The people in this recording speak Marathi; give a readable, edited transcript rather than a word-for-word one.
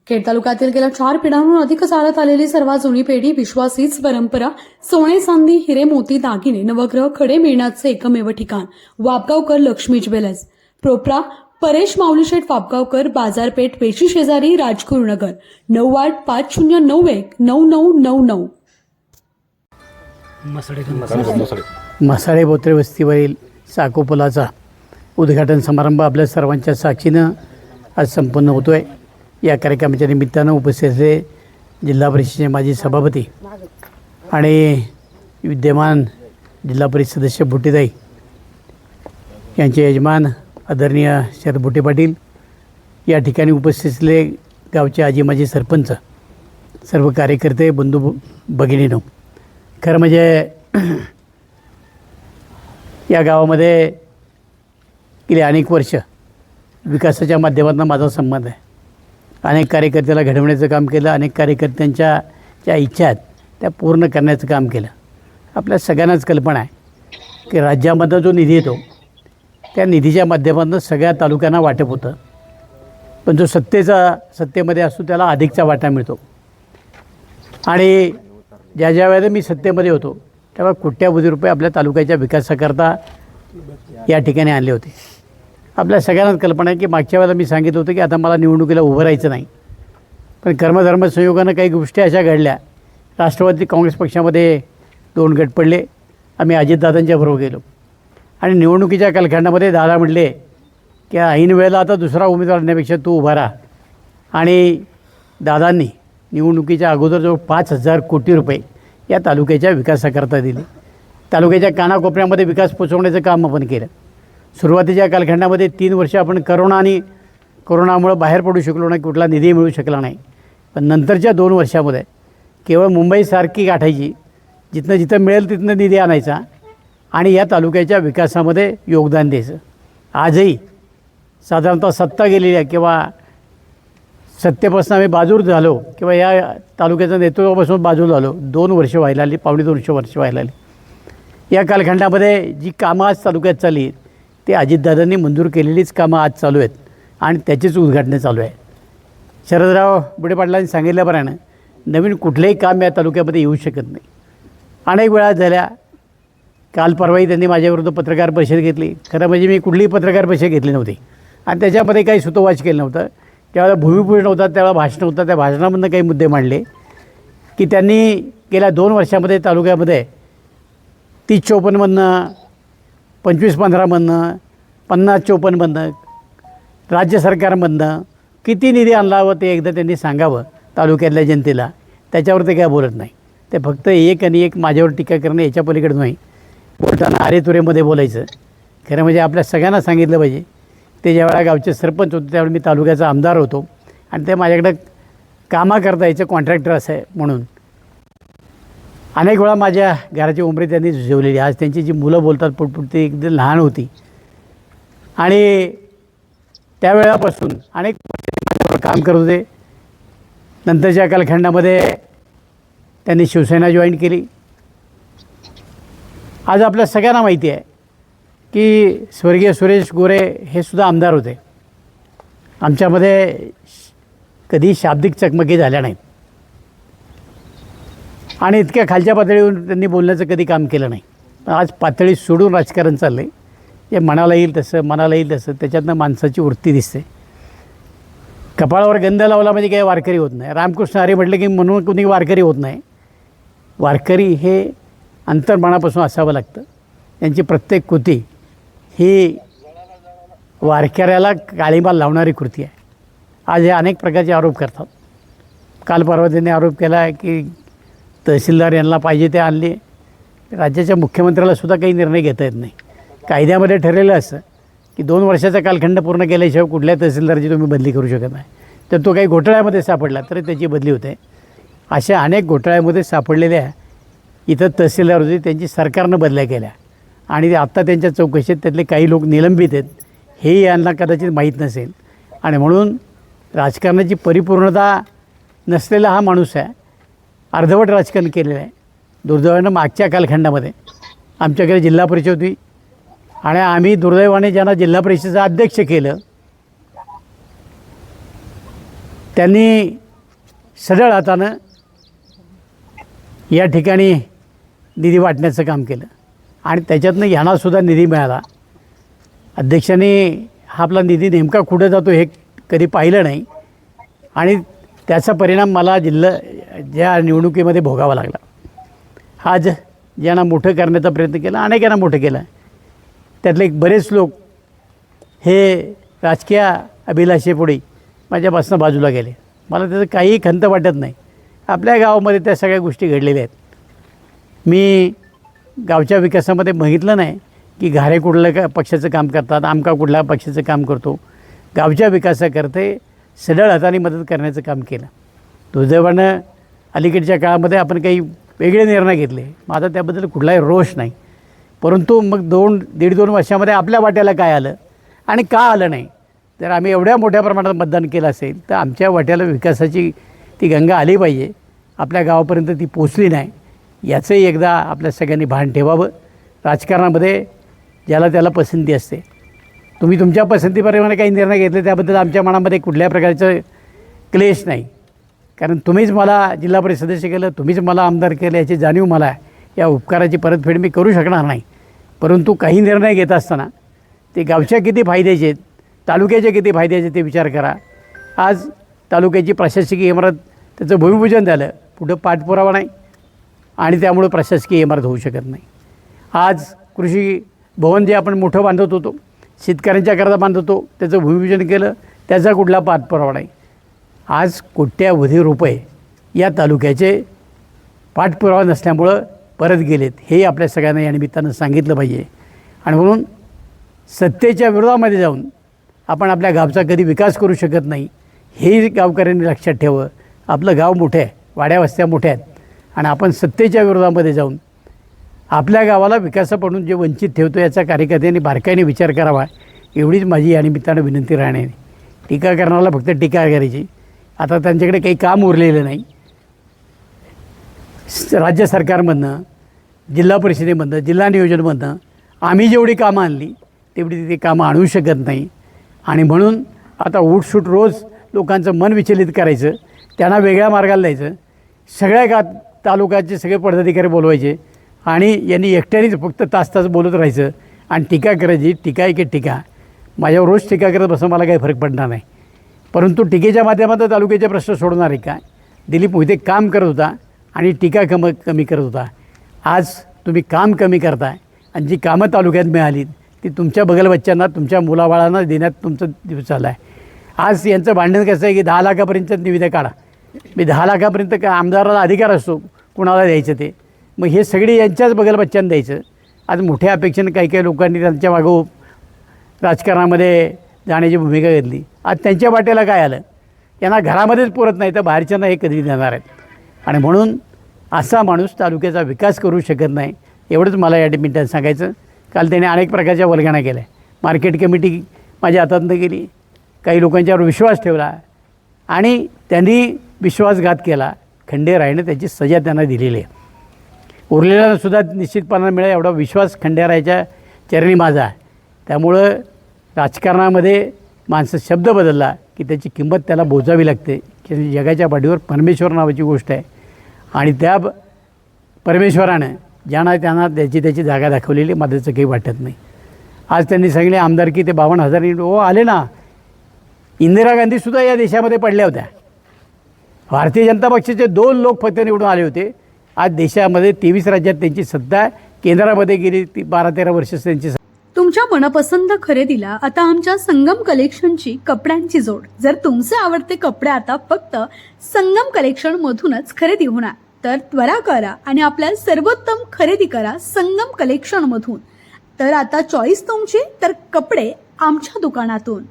खेड तालुक्यातील गेल्या 4 पिढ्यांहून अधिक चालत आलेली सर्वात जुनी पेढी विश्वास हीच परंपरा. सोने चांदी हिरे मोती दागिने नवग्रह खडे मिळण्याचे एकमेव ठिकाण वापगावकर लक्ष्मी ज्वेलर्स. प्रोप्रा परेश माऊलीशेठ वापगावकर, बाजारपेठ पेशी शेजारी, राजगुरुनगर. 9850919999. मसाळे बोत्रे वस्तीवरील साको पुलाचा उद्घाटन समारंभ आपल्या सर्वांच्या साक्षीनं आज संपन्न होतो आहे. या कार्यक्रमाच्या निमित्तानं उपस्थित असलेले जिल्हा परिषदेचे माजी सभापती आणि विद्यमान जिल्हा परिषद सदस्य बुट्टीताई यांचे यजमान आदरणीय शरद बुट्टे पाटील, या ठिकाणी उपस्थित असलेले गावचे आजी माजी सरपंच, सर्व कार्यकर्ते, बंधू भगिनीनो, खरं म्हणजे या गावामध्ये गेली अनेक वर्ष विकासाच्या माध्यमातून माझा संबंध आहे. अनेक कार्यकर्त्याला घडवण्याचं काम केलं, अनेक कार्यकर्त्यांच्या ज्या इच्छा आहेत त्या पूर्ण करण्याचं काम केलं. आपल्या सगळ्यांनाच कल्पना आहे की राज्यामधनं जो निधी येतो त्या निधीच्या माध्यमातून सगळ्या तालुक्यांना वाटप होतं, पण जो सत्तेमध्ये असतो त्याला अधिकचा वाटा मिळतो. आणि ज्या वेळेला मी सत्तेमध्ये होतो तेव्हा कोट्यावधी रुपये आपल्या तालुक्याच्या विकासाकरता या ठिकाणी आणले होते. आपल्या सगळ्यांनाच कल्पना आहे की मागच्या वेळेला मी सांगितलं होतं की आता मला निवडणुकीला उभं राहायचं नाही, पण कर्मधर्म संयोगानं काही गोष्टी अशा घडल्या. राष्ट्रवादी काँग्रेस पक्षामध्ये 2 गट पडले. आम्ही अजितदादांच्या बरोबर गेलो आणि निवडणुकीच्या कालखंडामध्ये दादा म्हटले की ऐन वेळेला आता दुसरा उमेदवार आणण्यापेक्षा तू उभा राहा. आणि दादांनी निवडणुकीच्या अगोदर जवळ 5,000 कोटी रुपये या तालुक्याच्या विकासाकरता दिले. तालुक्याच्या कानाकोपऱ्यामध्ये विकास पोचवण्याचं काम आपण केलं. सुरुवातीच्या कालखंडामध्ये 3 वर्ष आपण कोरोनामुळं बाहेर पडू शकलो नाही, कुठला निधी मिळू शकला नाही. पण नंतरच्या 2 वर्षामध्ये केवळ मुंबईसारखी गाठायची, जिथं मिळेल तिथनं निधी आणायचा आणि या तालुक्याच्या विकासामध्ये योगदान द्यायचं. आजही साधारणतः सत्ता गेलेली आहे किंवा सत्तेपासून आम्ही बाजूर झालो किंवा या तालुक्याच्या नेतृत्वापासून बाजूला झालो 2 वर्ष व्हायला आली, पावणे 2 वर्ष व्हायला आली. या कालखंडामध्ये जी कामं आज तालुक्यात चालली ते अजितदादांनी मंजूर केलेलीच कामं आज चालू आहेत आणि त्याचीच उद्घाटनं चालू आहे. शरदराव बुट्टे पाटलांनी सांगितल्याप्रमाणे नवीन कुठलंही काम या तालुक्यामध्ये येऊ शकत नाही. अनेक वेळा झाल्या. काल परवाही त्यांनी माझ्याविरुद्ध पत्रकार परिषद घेतली. खरं म्हणजे मी कुठलीही पत्रकार परिषद घेतली नव्हती आणि त्याच्यामध्ये काही सुतोवाच केलं नव्हतं. त्यावेळेला भूमिपूजन होता, त्यावेळेला भाषण होतं. त्या भाषणामधून काही मुद्दे मांडले की त्यांनी गेल्या 2 वर्षामध्ये तालुक्यामध्ये 30-54 मधनं 25-15 मधनं 50-54 मधनं राज्य सरकारमधनं किती निधी आणला हवं ते एकदा त्यांनी सांगावं तालुक्यातल्या जनतेला. त्याच्यावर ते काय बोलत नाही. ते फक्त एक आणि एक माझ्यावर टीका करणं, याच्या पलीकडे नाही. बोलताना अरेतुरेमध्ये बोलायचं. खरं म्हणजे आपल्या सगळ्यांना सांगितलं पाहिजे. ते ज्यावेळेला गावचे सरपंच होते त्यावेळी मी तालुक्याचा आमदार होतो आणि ते माझ्याकडं कामा करता यायचं, कॉन्ट्रॅक्टर असं आहे म्हणून. अनेक वेळा माझ्या घराची उंबरी त्यांनी झुजवलेली. आज त्यांची जी मुलं बोलतात पुटपुट ती एकदम लहान होती आणि त्यावेळापासून अनेक माझ्यावर काम करत होते. नंतरच्या कालखंडामध्ये त्यांनी शिवसेना जॉईन केली. आज आपल्या सगळ्यांना माहिती आहे की स्वर्गीय सुरेश गोरे हे सुद्धा आमदार होते. आमच्यामध्ये कधी शाब्दिक चकमकी झाल्या नाहीत आणि इतक्या खालच्या पातळीवर त्यांनी बोलण्याचं कधी काम केलं नाही. आज पातळी सोडून राजकारण चाललं आहे. हे मनाला येईल तसं त्याच्यातनं माणसाची वृत्ती दिसते. कपाळावर गंध लावला म्हणजे काही वारकरी होत नाही. रामकृष्ण हरी म्हटलं की म्हणून कोणी वारकरी होत नाही. वारकरी हे अंतर्मनापासून असावं लागतं. त्यांची प्रत्येक कृती ही वारकऱ्याला काळिमा लावणारी कृती आहे. आज हे अनेक प्रकारचे आरोप करतात. काल परवा त्यांनी आरोप केला की तहसीलदार यांना पाहिजे ते आणले. राज्याच्या मुख्यमंत्र्याला सुद्धा काही निर्णय घेता येत नाही. कायद्यामध्ये ठरलेलं असं की 2 वर्षाचा कालखंड पूर्ण केल्याशिवाय कुठल्या तहसीलदारची तुम्ही बदली करू शकत नाही. तर तो काही घोटाळ्यामध्ये सापडला तर त्याची बदली होते. अशा अनेक घोटाळ्यामध्ये सापडलेल्या इथं तहसीलदार होते, त्यांची सरकारनं बदल्या केल्या आणि आत्ता त्यांच्या चौकशीत त्यातले काही लोक निलंबित आहेत. हे यांना कदाचित माहीत नसेल आणि म्हणून राजकारणाची परिपूर्णता नसलेला हा माणूस आहे. अर्धवट राजकारण केलेलं आहे. दुर्दैवानं मागच्या कालखंडामध्ये आमच्याकडे जिल्हा परिषद होती आणि आम्ही दुर्दैवाने ज्यांना जिल्हा परिषदेचं अध्यक्ष केलं त्यांनी सढळ हातानं या ठिकाणी निधी वाटण्याचं काम केलं आणि त्याच्यातनं यांनासुद्धा निधी मिळाला. अध्यक्षांनी हा आपला निधी नेमका कुठं जातो हे कधी पाहिलं नाही आणि त्याचा परिणाम मला ज्या निवडणुकीमध्ये भोगावा लागला. आज ज्यांना मोठं करण्याचा प्रयत्न केला, अनेकांना मोठं केलं, त्यातले बरेच लोक हे राजकीय अभिलाषेपुढे माझ्यापासून बाजूला गेले. मला त्याचं काही खंत वाटत नाही. आपल्या गावामध्ये त्या सगळ्या गोष्टी घडलेल्या आहेत. मी गावच्या विकासामध्ये बघितलं नाही की घारे कुठल्या पक्षाचं काम करतात, आमका कुठल्या पक्षाचं काम करतो. गावच्या विकासाकरते सढळ हाताने मदत करण्याचं काम केलं. दुर्दैवानं अलीकडच्या काळामध्ये आपण काही वेगळे निर्णय घेतले. माझा त्याबद्दल कुठलाही रोष नाही. परंतु मग 1.5-2 वर्षामध्ये आपल्या वाट्याला काय आलं आणि का आलं नाही. जर आम्ही एवढ्या मोठ्या प्रमाणात मतदान केलं असेल तर आमच्या वाट्याला विकासाची ती गंगा आली पाहिजे. आपल्या गावापर्यंत ती पोचली नाही याचंही एकदा आपल्या सगळ्यांनी भान ठेवावं. राजकारणामध्ये ज्याला त्याला पसंती असते. तुम्ही तुमच्या पसंतीप्रमाणे काही निर्णय घेतले त्याबद्दल आमच्या मनामध्ये कुठल्याही प्रकारचं क्लेश नाही. कारण तुम्हीच मला जिल्हा परिषद सदस्य केलं, तुम्हीच मला आमदार केलं याची जाणीव मला आहे. या उपकाराची परतफेड मी करू शकणार नाही. परंतु काही निर्णय घेत असताना ते गावच्या किती फायद्याचे आहेत, तालुक्याचे किती फायद्याचे ते विचार करा. आज तालुक्याची प्रशासकीय इमारत त्याचं भूमिपूजन झालं, पुढं पाठपुरावा नाही आणि त्यामुळं प्रशासकीय इमारत होऊ शकत नाही. आज कृषी भवन जे आपण मोठं बांधत होतो, शेतकऱ्यांच्या करता बांधत होतो, त्याचं भूमिपूजन केलं, त्याचा कुठला पाठपुरावा नाही. आज कोट्यावधी रुपये या तालुक्याचे पाठपुरावा नसल्यामुळं परत गेलेत. हे आपल्या सगळ्यांना या निमित्तानं सांगितलं पाहिजे. आणि म्हणून सत्तेच्या विरोधामध्ये जाऊन आपण आपल्या गावचा कधी विकास करू शकत नाही. हेही गावकऱ्यांनी लक्षात ठेवं. आपलं गाव मोठं आहे, वाड्या वस्त्या मोठ्या आहेत आणि आपण सत्तेच्या विरोधामध्ये जाऊन आपल्या गावाला विकासापासून जे वंचित ठेवतो याचा कार्यकर्त्यांनी बारकाईने विचार करावा. एवढीच माझी या निमित्तानं विनंती राहणार. टीका करणाऱ्याला फक्त टीका करायची. आता त्यांच्याकडे काही काम उरलेलं नाही. राज्य सरकारमधनं, जिल्हा परिषदेमधनं, जिल्हा नियोजनमधनं आम्ही जेवढी कामं आणली तेवढी ते कामं आणू शकत नाही. आणि म्हणून आता उठसूट रोज लोकांचं मन विचलित करायचं, त्यांना वेगळ्या मार्गाला द्यायचं, सगळ्या तालुक्याचे सगळे पदाधिकारी बोलवायचे आणि यांनी एकट्यानेच फक्त तास बोलत राहायचं आणि टीका करायची. टीका आहे की टीका, माझ्यावर रोज टीका करत बसं मला काही फरक पडणार नाही. परंतु टीकेच्या माध्यमातून तालुक्याचे प्रश्न सोडणार आहे का. दिलीप मोहिते काम करत होता आणि टीका कमी करत होता. आज तुम्ही काम कमी करताय आणि जी कामं तालुक्यात मिळाली ती तुमच्या बगलबच्च्यांना, तुमच्या मुलाबाळांना देण्यात तुमचा दिवस चालला आहे. आज यांचं भांडण कसं आहे की 10 लाखापर्यंत निविदा काढा. मी 10 लाखापर्यंत का आमदाराला अधिकार असतो कुणाला द्यायचं ते. मग हे सगळे यांच्याच बगलबच्च्यांना द्यायचं. आज मोठ्या अपेक्षेनं काही लोकांनी त्यांच्या मागं राजकारणामध्ये जाण्याची भूमिका घेतली. आज त्यांच्या वाट्याला काय आलं. यांना घरामध्येच पुरत नाही तर बाहेरच्यांना हे कधी देणार आहेत. आणि म्हणून असा माणूस तालुक्याचा विकास करू शकत नाही. एवढंच मला या निमित्तानं सांगायचं. काल त्याने अनेक प्रकारच्या वल्गणा केल्या. मार्केट कमिटी माझ्या हातातनं गेली, काही लोकांच्यावर विश्वास ठेवला आणि त्यांनी विश्वासघात केला. खंडेरायानं त्याची सजा त्यांना दिलेली आहे. उरलेल्यासुद्धा निश्चितपणाने मिळेल एवढा विश्वास खंडेरायाच्या चरणी माझा आहे. त्यामुळं राजकारणामध्ये माणसं शब्द बदलला की त्याची किंमत त्याला बोजावी लागते. की जगाच्या पाठीवर परमेश्वर नावाची गोष्ट आहे आणि त्या परमेश्वरानं ज्यांना त्यांना त्याची जागा दाखवलेली माझं काही वाटत नाही. आज त्यांनी सांगितले आमदारकी ते 52,000 आले ना. इंदिरा गांधीसुद्धा या देशामध्ये पडल्या होत्या. भारतीय जनता पक्षाचे 2 लोक फक्त निवडून आले होते. आज देशामध्ये 23 राज्यात त्यांची सत्ता, केंद्रामध्ये गेली 12-13 वर्ष त्यांची. तुमच्या मनपसंत खरेदीला आता आमच्या संगम कलेक्शनची कपड्यांची जोड. जर तुमचे आवडते कपडे आता फक्त संगम कलेक्शन मधूनच खरेदी होणार तर त्वरा करा आणि आपल्या सर्वोत्तम खरेदी करा संगम कलेक्शन मधून. तर आता चॉईस तुमची, तर कपडे आमच्या दुकानातून.